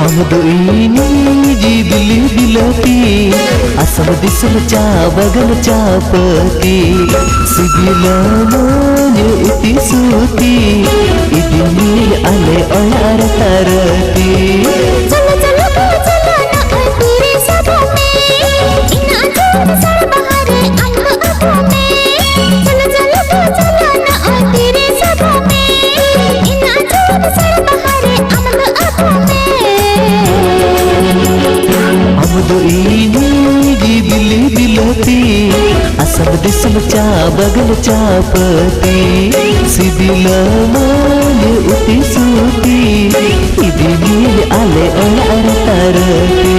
आमदो ini ji dili dilati asam disam cha bagan cha pati sibila manya uti suti idini ale olar tarati चलो चलो चलो ना तेरे सभा में इन अजूब सड़ बहारे अम्ब अबों में चलो चलो ना तेरे सभा में इन अजूब सड़ बहारे अम्ब अबों में आमदो ini ji dili dilati asam disam cha bagan cha pati sibila manya uti suti idini ale olar tarati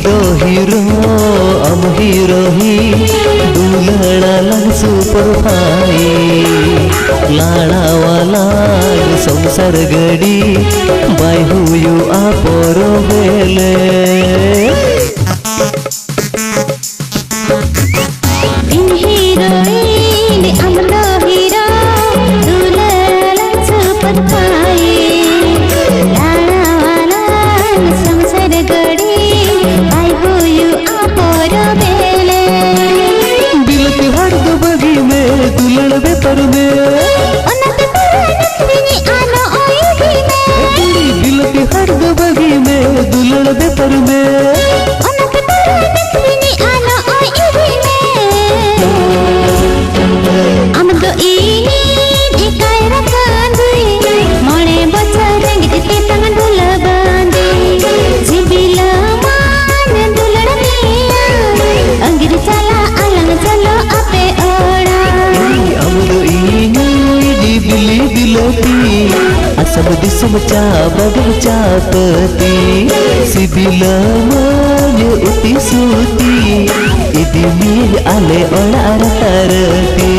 do hero am hero hi dulhana lang super bhai lada wala samsar gadi bai huyu aporo bele in heroine अमलो hero दुल्हन lang super bhai लाड़ा वाला संसार गड़ी भाई हुयू आपरो बेले दिल के हर बगी में दुल्हन बेपर में उन्नत पुरानी आनो ओई भी में दिल के हर बगी में दुल्हन बेपर में उन्नत पुरानी आनो ओई भी में आमदो ini dikai rakandui mone bocor ngiti tangan dula bandi jibila man dulada niya angir chala alang chalo ape ora आमदो ini di dili dilati asam disam cha bagan cha pati sibila manya uti suti idini ale olar tarati